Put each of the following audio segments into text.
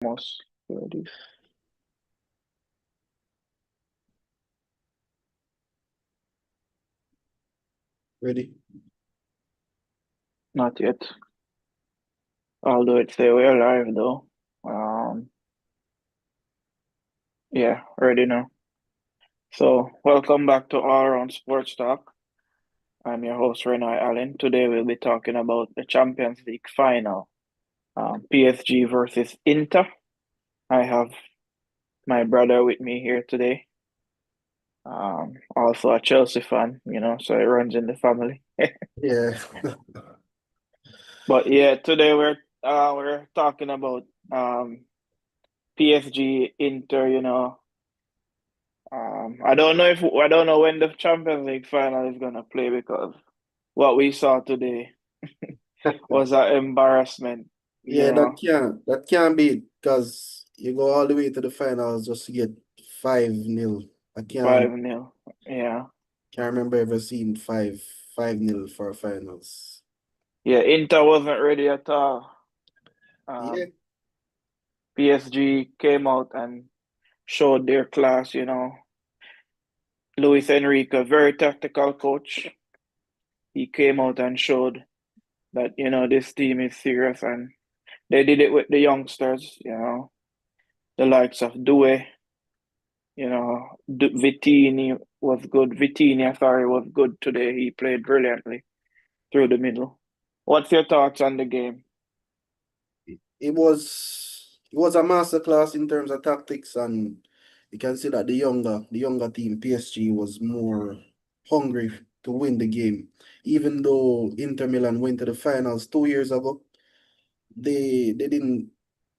Almost ready. Ready? Not yet. Although it say we're live though. Um, yeah, ready now. So welcome back to All Around Sports Talk. I'm your host Renai Allen. Today we'll be talking about the Champions League final. PSG versus Inter. I have my brother with me here today. Also a Chelsea fan, so it runs in the family. Yeah. But yeah, today we're talking about PSG Inter, I don't know when the Champions League final is gonna play because what we saw today was an embarrassment, you Yeah, know, that can't be because you go all the way to the finals just to get 5-0. I can't 5-0. Yeah. can't remember ever seeing 5-0 for finals. Yeah, Inter wasn't ready at all. Yeah, Um, PSG came out and showed their class, Luis Enrique, very tactical coach. He came out and showed that, this team is serious and they did it with the youngsters, the likes of Due. Vittini was good. Vitinha, sorry, was good today. He played brilliantly through the middle. What's your thoughts on the game? it was a masterclass in terms of tactics, and you can see that the younger team PSG was more hungry to win the game. Even though Inter Milan went to the finals 2 years ago, they didn't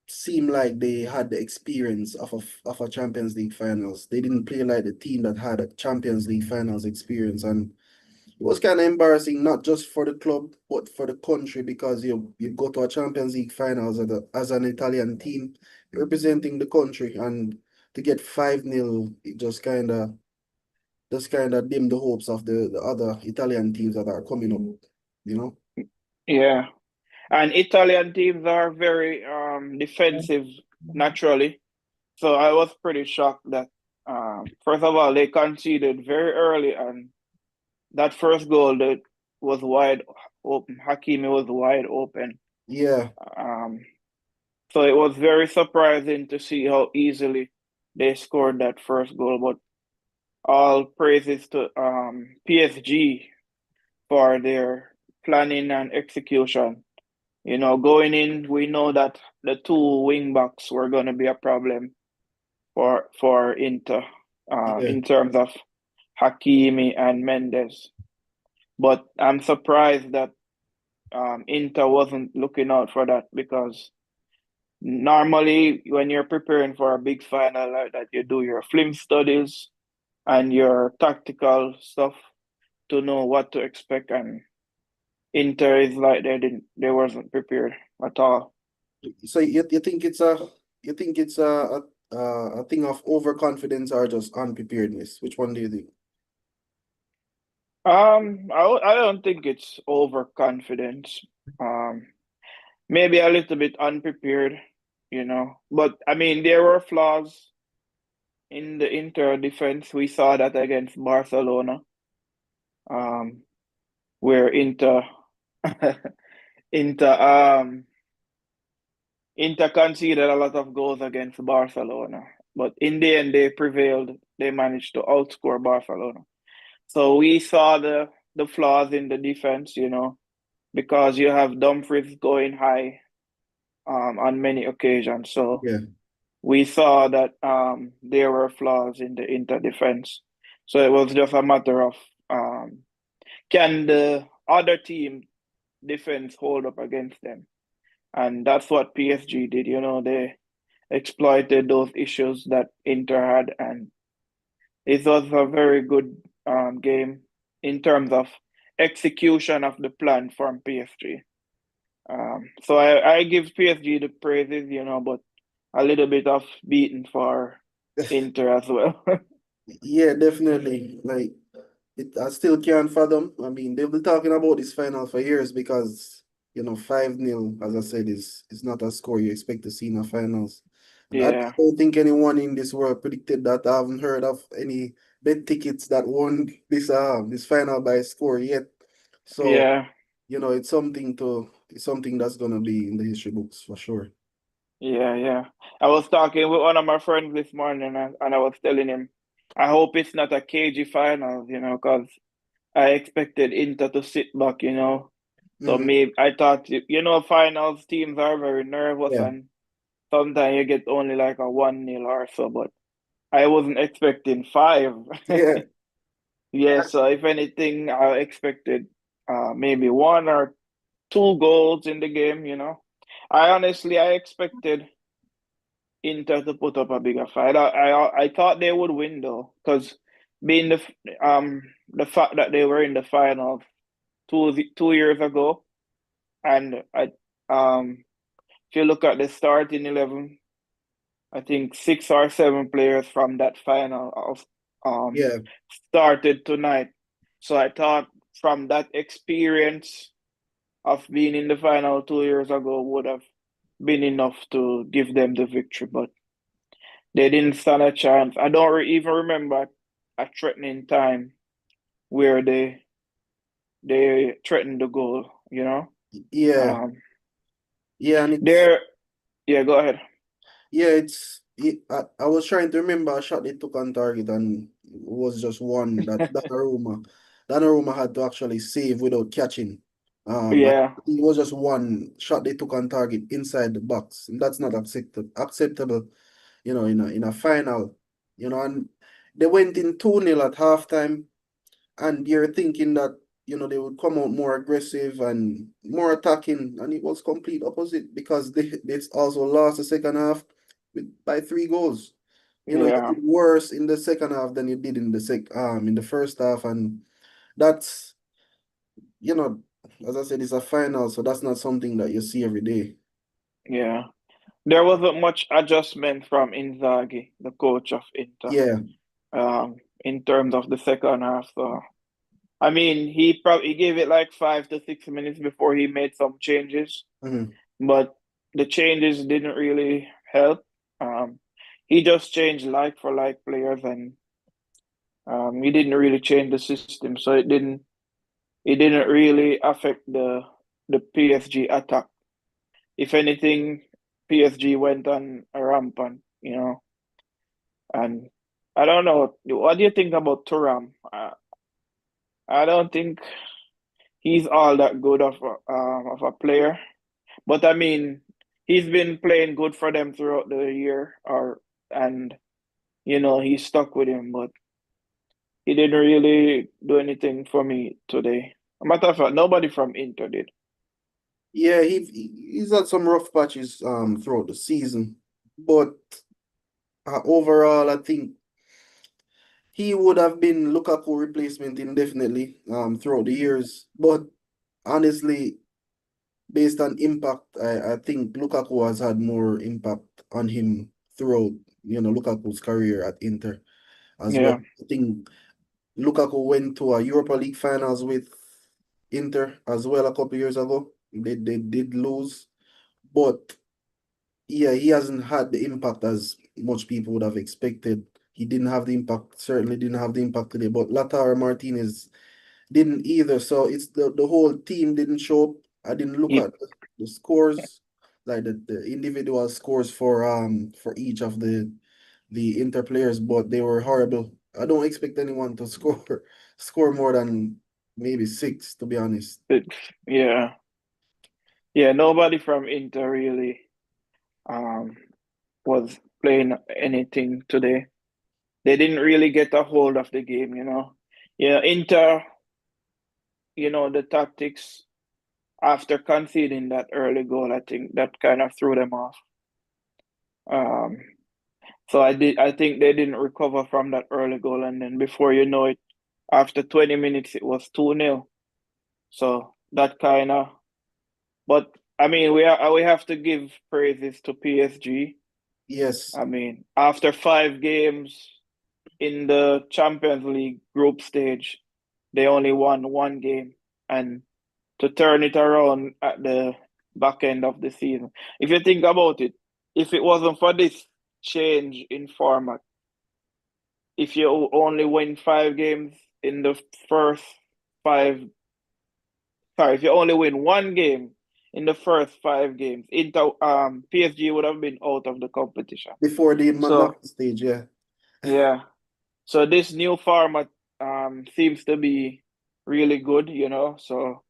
seem like they had the experience of a Champions League finals. They didn't play like the team that had a Champions League finals experience, and it was kind of embarrassing, not just for the club but for the country, because you go to a Champions League finals as an Italian team representing the country, and to get 5-0, it just kind of dim the hopes of the other Italian teams that are coming up, you know? Yeah, and Italian teams are very defensive naturally. So I was pretty shocked that first of all they conceded very early, and that first goal that was wide open. Hakimi was wide open. Yeah, Um, so it was very surprising to see how easily they scored that first goal. But all praises to PSG for their planning and execution. Going in, we know that the two wing backs were going to be a problem for Inter yeah. in terms of Hakimi and Mendes. But I'm surprised that Inter wasn't looking out for that because normally when you're preparing for a big final like that, you do your film studies and your tactical stuff to know what to expect. And Inter is like they wasn't prepared at all. So you think it's a thing of overconfidence or just unpreparedness? Which one do you think? I don't think it's overconfidence. Um, Maybe a little bit unprepared, But I mean, there were flaws in the Inter defense. We saw that against Barcelona, um, where Inter, Inter conceded a lot of goals against Barcelona, but in the end they prevailed. They managed to outscore Barcelona. So we saw the flaws in the defense, because you have Dumfries going high on many occasions. So Yeah, we saw that there were flaws in the Inter defense. So it was just a matter of um, can the other team defense hold up against them? And that's what PSG did. They exploited those issues that Inter had, and it was a very good game in terms of execution of the plan from PSG. So I give PSG the praises, but a little bit of beating for Inter as well. yeah, definitely. I still can't fathom. I mean, they've been talking about this final for years because 5-0, as I said, is not a score you expect to see in a finals. And I Yeah, don't think anyone in this world predicted that. I haven't heard of any bet tickets that won this final by score yet. So, yeah, it's something that's gonna be in the history books for sure. yeah. I was talking with one of my friends this morning, and I was telling him, I hope it's not a cagey final, because I expected Inter to sit back, So Mhm. me, I thought, finals teams are very nervous, Yeah, and sometimes you get only like a 1-0 or so, but I wasn't expecting five. yeah, Yeah, so if anything, I expected maybe one or two goals in the game, I expected Inter to put up a bigger fight. I thought they would win though, because being the fact that they were in the finals 2 years ago, and if you look at the starting 11, I think 6 or 7 players from that final yeah, started tonight. So I thought from that experience of being in the final 2 years ago would have been enough to give them the victory, but they didn't stand a chance. I don't even remember a threatening time where they threatened the goal. yeah, Um, yeah, and it's they're Yeah, go ahead. Yeah, I was trying to remember a shot they took on target and it was just one that Donnarumma had to actually save without catching. And Yeah, it was just one shot they took on target inside the box. And that's not acceptable, in a final. And they went in 2-0 at halftime, and you're thinking that they would come out more aggressive and more attacking, and it was complete opposite because they also lost the second half by 3 goals. You yeah, did worse in the second half than you did in the first half, and that's you know as I said, it's a final, so that's not something that you see every day. yeah. There wasn't much adjustment from Inzaghi, the coach of Inter, Yeah. in terms of the second half. So, I mean, he gave it like 5 to 6 minutes before he made some changes, Mhm. but the changes didn't really help. Um, he just changed like for like players, and he didn't really change the system, so it didn't really affect the PSG attack. If anything, PSG went on a rampant, and I don't know. What do you think about Thuram? I don't think he's all that good of a player, but I mean, he's been playing good for them throughout the year, and he's stuck with him, but he didn't really do anything for me today. Matter of fact, nobody from Inter did. Yeah, he's had some rough patches throughout the season, but overall I think he would have been Lukaku replacement indefinitely throughout the years. But honestly, based on impact, I think Lukaku has had more impact on him throughout, Lukaku's career at Inter as well. Yeah, I think Lukaku went to a Europa League finals with Inter as well a couple years ago. They did lose, but yeah, he hasn't had the impact as much people would have expected. He didn't have the impact, certainly didn't have the impact today, but Lautaro Martinez didn't either. So it's the whole team didn't show up. I didn't look he, at the scores, like the individual scores for each of the Inter players, but they were horrible. I don't expect anyone to score more than maybe six, to be honest. yeah, yeah. Nobody from Inter really um was playing anything today. They didn't really get a hold of the game. Yeah, Inter, the tactics after conceding that early goal, I think that kind of threw them off. Um, so I think they didn't recover from that early goal, and then before you know it, after 20 minutes, it was 2-0. So that kind of, but I mean, we have to give praises to PSG. Yes. I mean, after 5 games in the Champions League group stage, they only won one game, and to turn it around at the back end of the season. If you think about it, if it wasn't for this change in format, if you only win 5 games in the first five, sorry, if you only win 1 game in the first 5 games, PSG would have been out of the competition. Before the So knockout stage, yeah. yeah, so this new format seems to be really good, So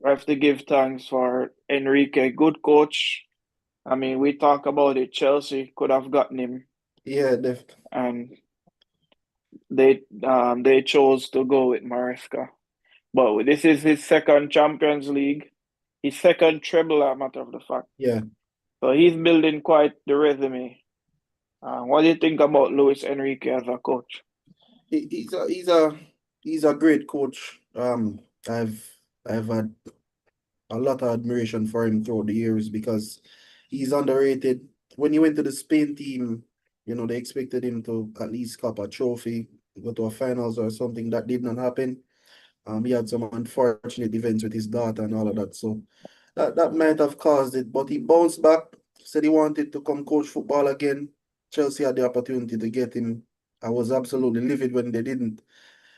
I have to give thanks for Enrique, good coach. I mean, we talk about it. Chelsea could have gotten him, Yeah, and they chose to go with Maresca. But this is his second Champions League, his second treble, a matter of the fact. yeah. So he's building quite the resume. What do you think about Luis Enrique as a coach? He's a great coach. I've I've had a lot of admiration for him throughout the years because he's underrated. When he went to the Spain team, they expected him to at least cup a trophy, go to a finals or something. That did not happen. He had some unfortunate events with his daughter and all of that. So that might have caused it. But he bounced back, said he wanted to come coach football again. Chelsea had the opportunity to get him. I was absolutely livid when they didn't.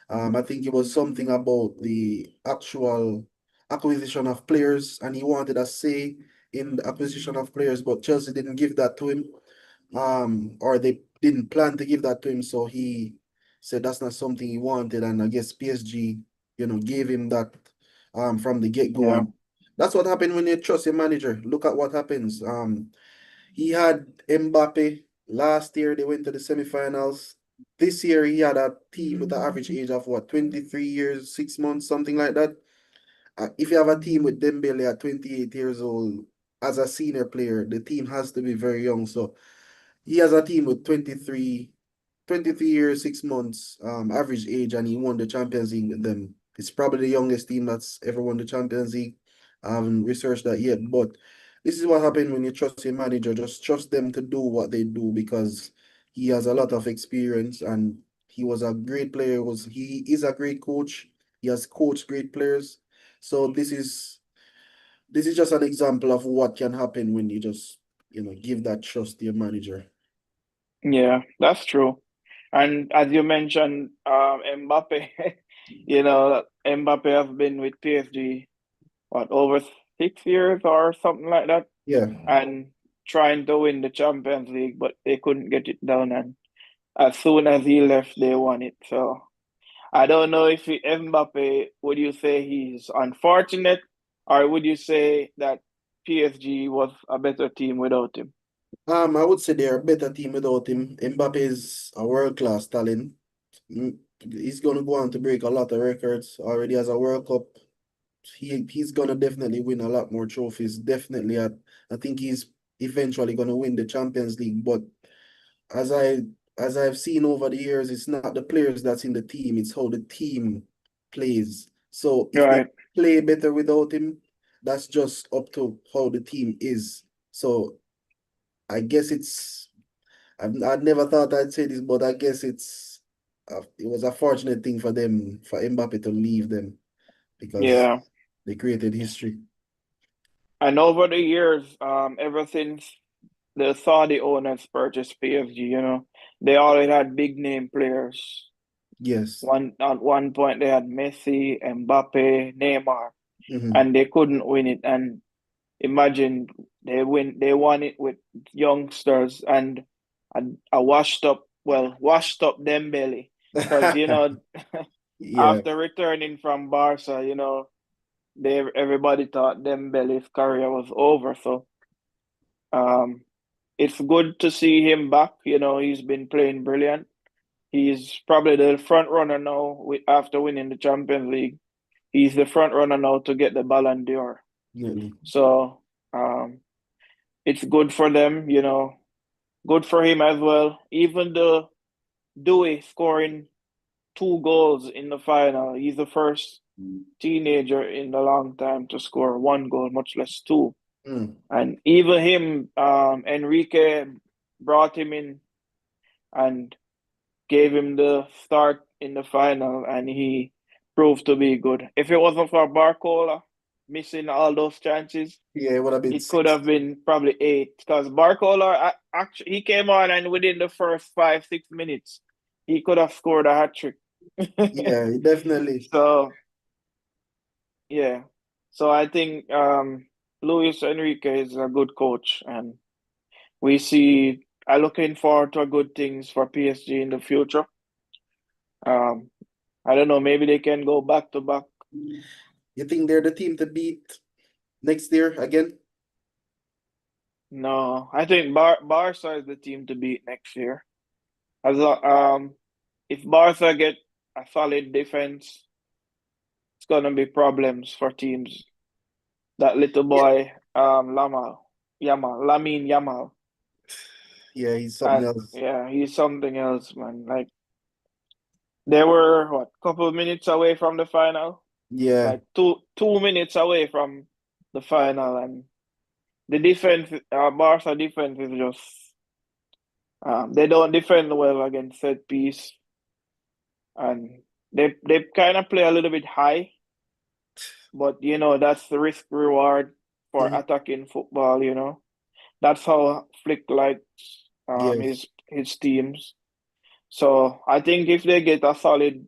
I think it was something about the actual acquisition of players, and he wanted a say in the acquisition of players, but Chelsea didn't give that to him, or they didn't plan to give that to him. So he said that's not something he wanted, and I guess PSG, gave him that from the get-go, Yeah, and that's what happened when you trust your manager. Look at what happens. He had Mbappe last year. They went to the semifinals. This year he had a team with an average age of what, 23 years, 6 months, something like that. If you have a team with Dembele at 28 years old as a senior player, the team has to be very young. So he has a team with 23 years, 6 months, average age, and he won the Champions League with them. It's probably the youngest team that's ever won the Champions League. I haven't researched that yet, but this is what happened when you trust your manager. Just trust them to do what they do because he has a lot of experience and he was a great player. He is a great coach. He has coached great players. So this is just an example of what can happen when you just give that trust to your manager. yeah, that's true. And as you mentioned, Mbappe, Mbappe has been with PSG, what, over 6 years or something like that, Yeah. and trying to win the Champions League, but they couldn't get it done. And as soon as he left, they won it. So I don't know if Mbappe, would you say he's unfortunate, or would you say that PSG was a better team without him? I would say they're a better team without him. Mbappe is a world-class talent. He's gonna go on to break a lot of records. Already has a World Cup. He's gonna definitely win a lot more trophies. Definitely, I think he's eventually gonna win the Champions League. But as I as I've seen over the years, it's not the players that's in the team, it's how the team plays. So if they Right. play better without him, that's just up to how the team is. So I guess I'd never thought I'd say this, but I guess it was a fortunate thing for them, for Mbappe to leave them because Yeah. they created history. And over the years, ever since the Saudi owners purchased PSG, they already had big name players. Yes. At one point they had Messi, Mbappe, Neymar, Hmm. and they couldn't win it. And imagine they won it with youngsters and a washed up Dembele. Because Yeah. after returning from Barca, everybody thought Dembele's career was over. So um, it's good to see him back. He's been playing brilliant. He's probably the front runner now after winning the Champions League. He's the front runner now to get the Ballon d'Or. Definitely. So um, it's good for them, good for him as well. Even the Dewey scoring 2 goals in the final, he's the first teenager in a long time to score 1 goal, much less two. Mm. And even him, Enrique brought him in and gave him the start in the final, and he proved to be good. If it wasn't for Barcola missing all those chances, Yeah, it would have been it could six. have been probably eight. Because Barcola actually he came on and within the first 5 6 minutes, he could have scored a hat trick. Yeah, definitely. So yeah, so I think Luis Enrique is a good coach, and we see. I'm looking forward to good things for PSG in the future. Um, I don't know, maybe they can go back to back. You think they're the team to beat next year again? No, I think Barca is the team to beat next year. If Barca get a solid defense, it's gonna be problems for teams. That little Yeah, boy, Lamine Yamal, yeah, he's something and else. yeah, he's something else, man. Like they were what, couple of minutes away from the final, Yeah, like two minutes away from the final, and the defense, Barca defense is just they don't defend well against set piece, and they kind of play a little bit high, but that's the risk reward for mhm, attacking football. That's how Flick likes yes, his teams. So I think if they get a solid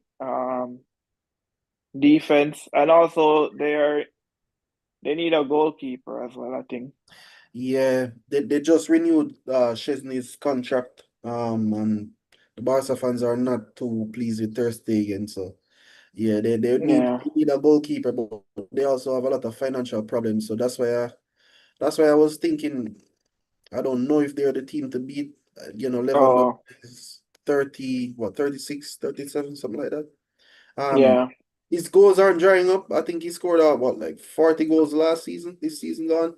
defense, and also they need a goalkeeper as well, I think. yeah. They just renewed Chesney's contract. And the Barca fans are not too pleased with Ter Stegen. So yeah, Yeah. they need a goalkeeper, but they also have a lot of financial problems. So that's why I was thinking. I don't know if they're the team to beat. Lewandowski Oh, is 30, what, 36, 37, something like that. Um, yeah. his goals aren't drying up. I think he scored out what, like 40 goals last season, this season gone,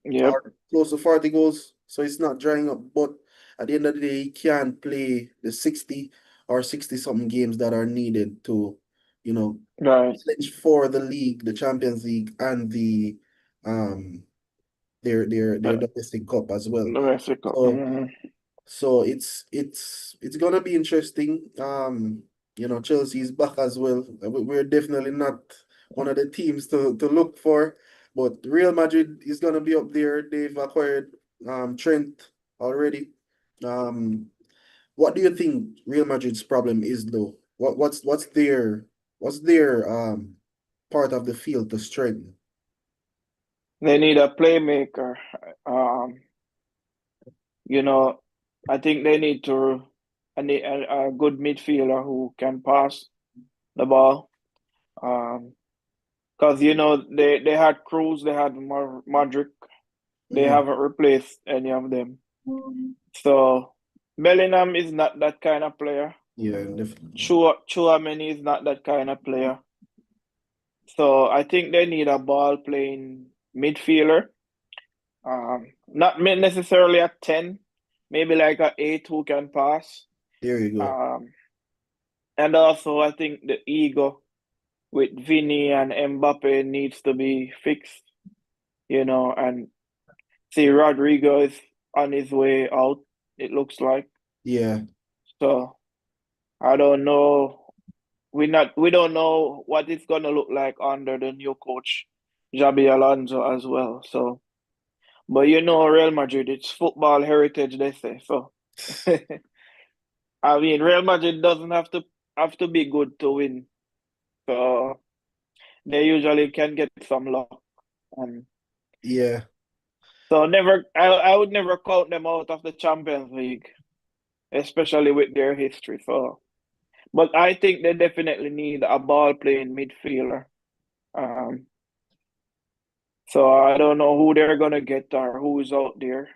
Yep. or close to 40 goals. So it's not drying up. But at the end of the day, he can't play the 60 or 60 something games that are needed to, you know, Right. challenge for the league, the Champions League, and um their Uh, domestic cup as well. Mexico. So so it's gonna be interesting. Chelsea's back as well. We're definitely not one of the teams to look for, but Real Madrid is gonna be up there. They've acquired Trent already. Um, what do you think Real Madrid's problem is though? What's their part of the field to strengthen? They need a playmaker. Um, you know, I think they need to a good midfielder who can pass the ball. Um, because they had Cruz, they had Modric, they Mhm. haven't replaced any of them. So Bellingham is not that kind of player. Yeah, definitely. Chouameni is not that kind of player. So I think they need a ball playing midfielder. Not necessarily a 10, maybe like a 8 who can pass. There you go. Um, and also I think the ego with Vinny and Mbappe needs to be fixed, and see Rodrigo is on his way out, it looks like. Yeah, So I don't know. We don't know what it's gonna look like under the new coach, Xabi Alonso as well. So, but Real Madrid, it's football heritage, they say. So, I mean, Real Madrid doesn't have to be good to win. So they usually can get some luck, and yeah. so I would never count them out of the Champions League, especially with their history. So, but I think they definitely need a ball playing midfielder. Um, So I don't know who they're gonna get or who is out there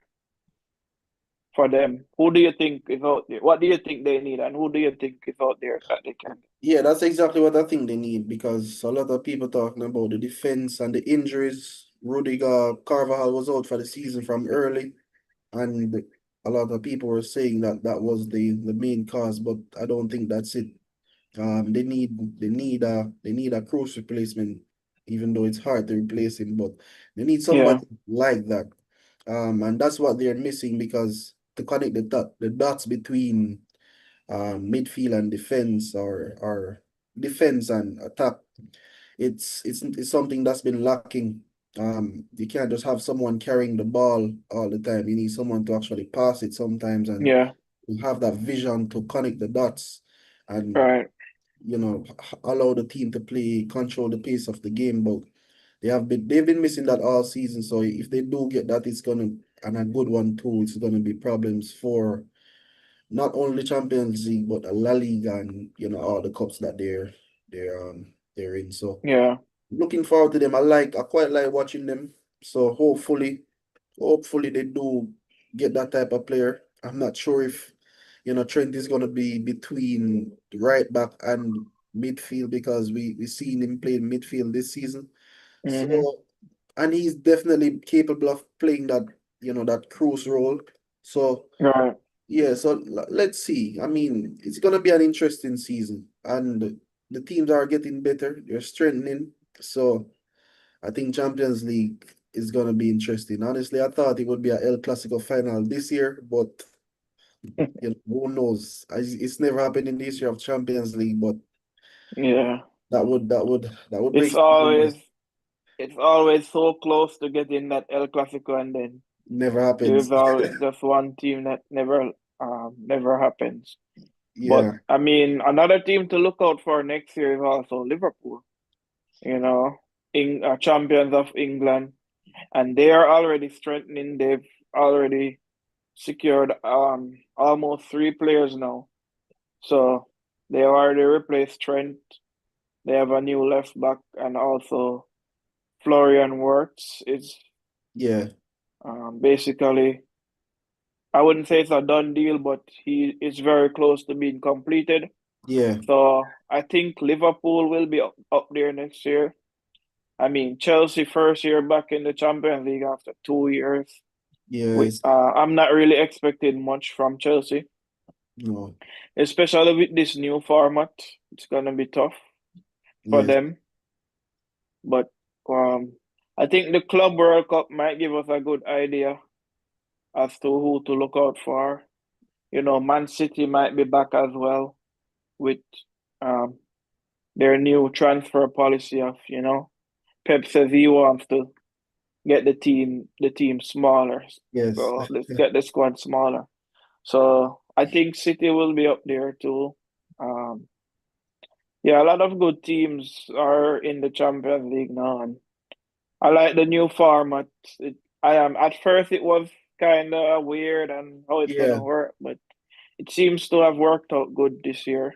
for them. Who do you think is out there? What do you think they need, and who do you think is out there that they can get? Yeah, that's exactly what I think they need because a lot of people talking about the defense and the injuries. Rudiger Carvajal was out for the season from early, and a lot of people were saying that that was the main cause, but I don't think that's it. They need a cruise replacement, even though it's hard to replace him, but they need Yeah, somebody like that. And that's what they're missing because to connect the dots between midfield and defense are defense and attack. It's something that's been lacking. You can't just have someone carrying the ball all the time. You need someone to actually pass it sometimes and Yeah, have that vision to connect the dots and right. allow the team to play, control the pace of the game. But they've been missing that all season. So if they do get that, it's gonna and a good one too, it's gonna be problems for not only Champions League but a La Liga and all the cups that they're in. So Yeah. looking forward to them. I quite like watching them. So hopefully they do get that type of player. I'm not sure if Trent is gonna be between right back and midfield because we seen him playing midfield this season. Mm-hmm. So and he's definitely capable of playing that cruise role. So Right. yeah, so let's see. I mean, it's gonna be an interesting season, and the teams are getting better. They're strengthening. So I think Champions League is gonna be interesting. Honestly, I thought it would be a El Clasico final this year, but who knows? It's never happened in the history of Champions League, but Yeah. that would make It's something always nice. it's always so close to getting that El Clasico, and then Never there's happens. always just one team that never happens. But Yeah, I mean, another team to look out for next year is also Liverpool. You know, champions of England, and they are already strengthening. They've already secured almost three players now. So they already replaced Trent. They have a new left back, and also Florian Wirtz is yeah, basically, I wouldn't say it's a done deal, but he is very close to being completed. yeah, So I think Liverpool will be up there next year. I mean, Chelsea first year back in the Champions League after 2 years. yeah. I'm not really expecting much from Chelsea, No, especially with this new format. It's gonna be tough for yes, them, but um, I think the Club World Cup might give us a good idea as to who to look out for. Man City might be back as well with um, their new transfer policy of, Pep says he wants to get the team smaller. yes, So let's get the squad smaller. So I think City will be up there too. Um, yeah, a lot of good teams are in the Champions League now, and I like the new format. I am at first it was kind of weird and how it's yeah, gonna work, but it seems to have worked out good this year.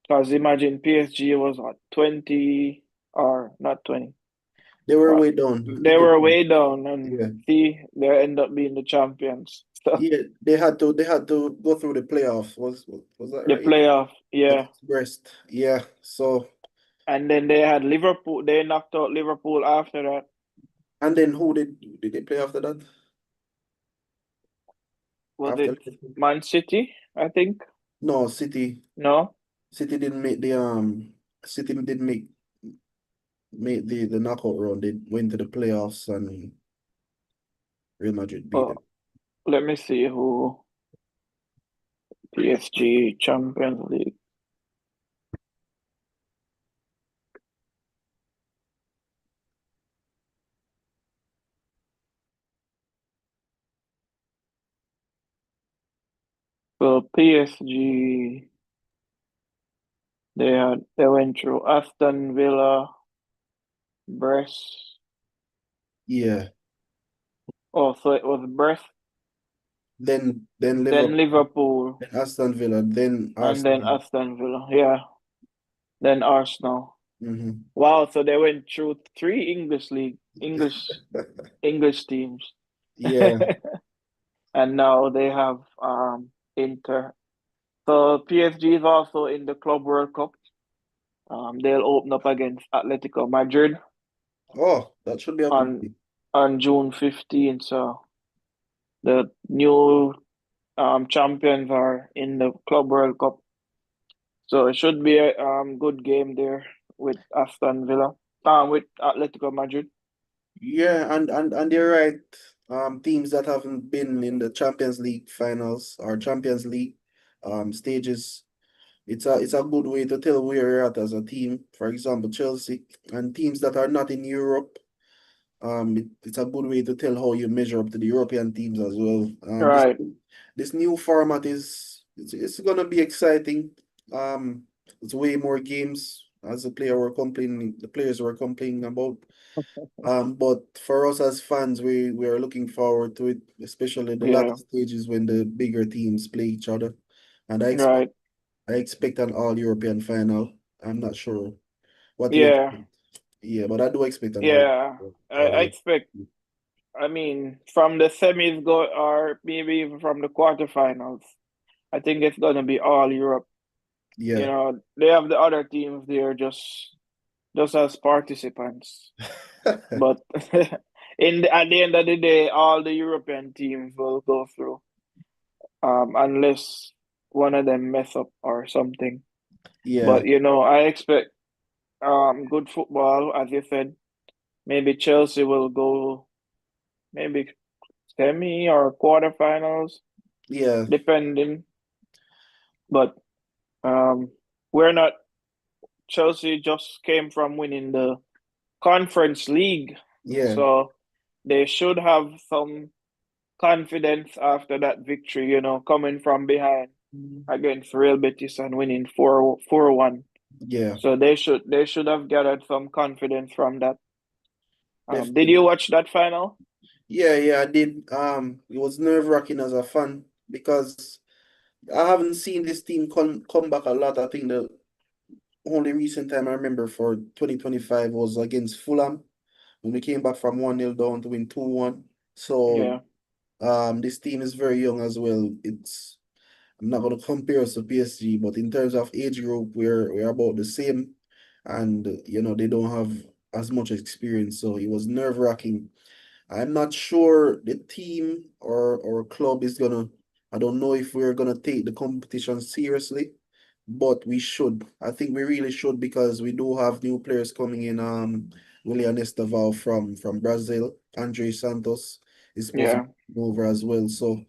Because imagine PSG was what 20 or not 20. they were What way down. I they think were way down, and yeah, see they end up being the champions. So yeah. They had to go through the playoffs. Was that the right? playoff, yeah. Against Brest. Yeah. So And then they had Liverpool. They knocked out Liverpool after that. and then who did they play after that? Was After it Liverpool? Man City? I think. No, City. No. City didn't make the City didn't make the knockout round. They went to the playoffs and Real Madrid beat Oh, them. let me see who PSG Champions League. So PSG they went through Aston Villa, Brest. Yeah. Oh, so it was Brest, Then then Liverpool, Liverpool, then Aston Villa, then and then Arsenal. Aston Villa. Yeah, then Arsenal. Hmm. Wow, so they went through three English teams. Yeah. And now they have Inter. So PSG is also in the Club World Cup. They'll open up against Atletico Madrid Oh, that should be a good on thing. on June 15th. So the new champions are in the Club World Cup. So it should be a good game there with Aston Villa. With Atletico Madrid. Yeah, and you're right. Teams that haven't been in the Champions League finals or Champions League stages It's a good way to tell where you're at as a team. For example, Chelsea and teams that are not in Europe. It's a good way to tell how you measure up to the European teams as well. Right. This new format it's gonna be exciting. Um, it's way more games as the players were complaining about. But for us as fans, we are looking forward to it, especially the latter Yeah. stages when the bigger teams play each other. And Right. I expect an all European final. I'm not sure what you Yeah. expect. Yeah, but I do expect an Yeah. I all expect. I mean, from the semis go or maybe even from the quarterfinals. I think it's gonna be all Europe. You yeah. know, they have the other teams there just as participants. But at the end of the day, all the European teams will go through, unless one of them mess up or something. Yeah, But you know, I expect good football, as you said. Maybe Chelsea will go maybe semi or quarterfinals, yeah, depending. But um, we're not. Chelsea just came from winning the Conference League, yeah, so they should have some confidence after that victory. You know, coming from behind against Real Betis and winning 4-1. yeah, So they should have gathered some confidence from that. Did you definitely. watch that final? Yeah, yeah, I did. It was nerve-wracking as a fan because I haven't seen this team come back a lot. I think the only recent time I remember for 2025 was against Fulham when we came back from 1-0 down to win 2-1. So Yeah, this team is very young as well. I'm not gonna compare us to PSG, but in terms of age group, we're about the same, and they don't have as much experience, so it was nerve-wracking. I'm not sure the team or club is gonna. I don't know if we're gonna take the competition seriously, but we should. I think we really should because we do have new players coming in. William Esteval from Brazil, Andre Santos is supposed to yeah, be over as well. So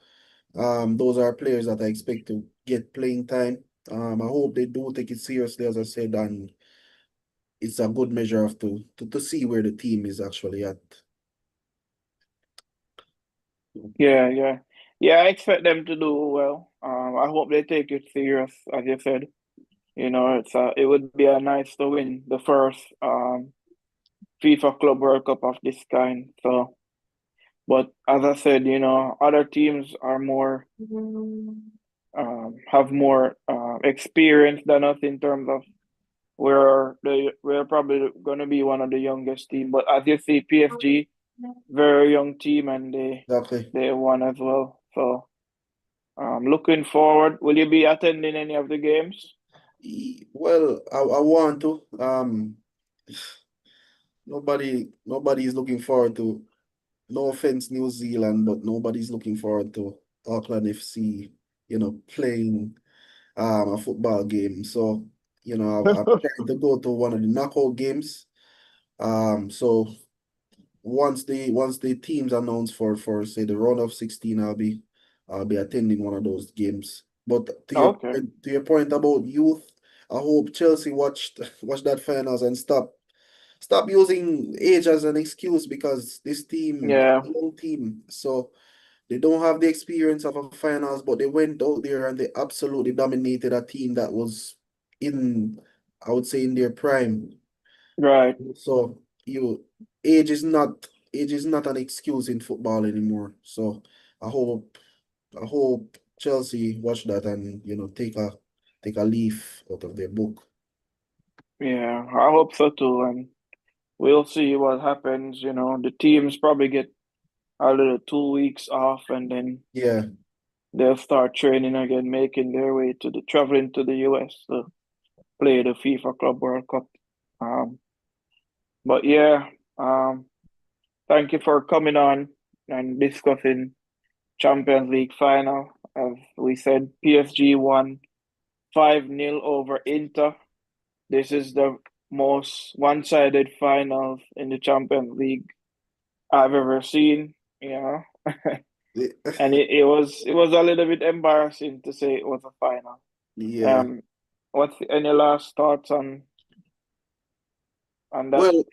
those are players that I expect to get playing time. I hope they do take it seriously, as I said, and it's a good measure of to see where the team is actually at. yeah. Yeah, I expect them to do well. I hope they take it serious, as you said. You know, it would be a nice to win the first FIFA Club World Cup of this kind. So, but as I said, you know, other teams are more have more experience than us in terms of we're probably going to be one of the youngest team. But as you see, PSG very young team and Exactly. they won as well. So looking forward. Will you be attending any of the games? Well, I want to. Nobody is looking forward to. No offense, New Zealand, but nobody's looking forward to Auckland FC. Playing a football game. So I'm trying to go to one of the knockout games. So once the teams announced for say the round of 16, I'll be attending one of those games. But Okay. to your point about youth, I hope Chelsea watch that finals and stop using age as an excuse because this team is Yeah. a young team. So they don't have the experience of a finals, but they went out there and they absolutely dominated a team that was in, I would say, in their prime. Right. So you age is not an excuse in football anymore. So I hope I hope Chelsea watch that and take a leaf out of their book. Yeah. I hope so too. And we'll see what happens. You know, the teams probably get a little 2 weeks off and then Yeah, they'll start training again, making their way to the traveling to the US to play the FIFA Club World Cup. Um, but yeah, um, thank you for coming on and discussing Champions League final. As we said, PSG won 5-0 over Inter. This is the most one-sided finals in the Champions League I've ever seen, you know. And it was a little bit embarrassing to say it was a final. yeah, Um, What's any last thoughts on that? Well,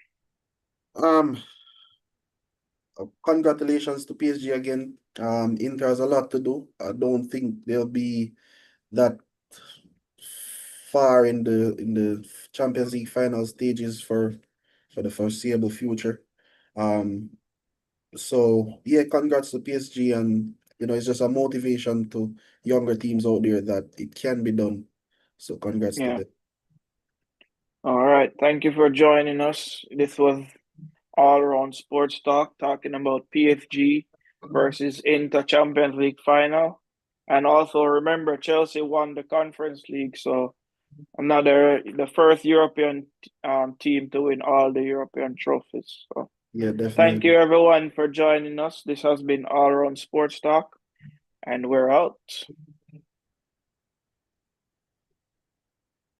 um, congratulations to PSG again. Inter has a lot to do. I don't think they'll be that far in the Champions League final stages for the foreseeable future. Um, so yeah, congrats to PSG, and it's just a motivation to younger teams out there that it can be done. So congrats to Yeah. them. All right. Thank you for joining us. This was all around sports talk, talking about PSG versus Inter Champions League final. And also remember, Chelsea won the Conference League, so the first European team to win all the European trophies. So Yeah, thank you definitely. everyone for joining us. This has been All Around Sports Talk, and we're out.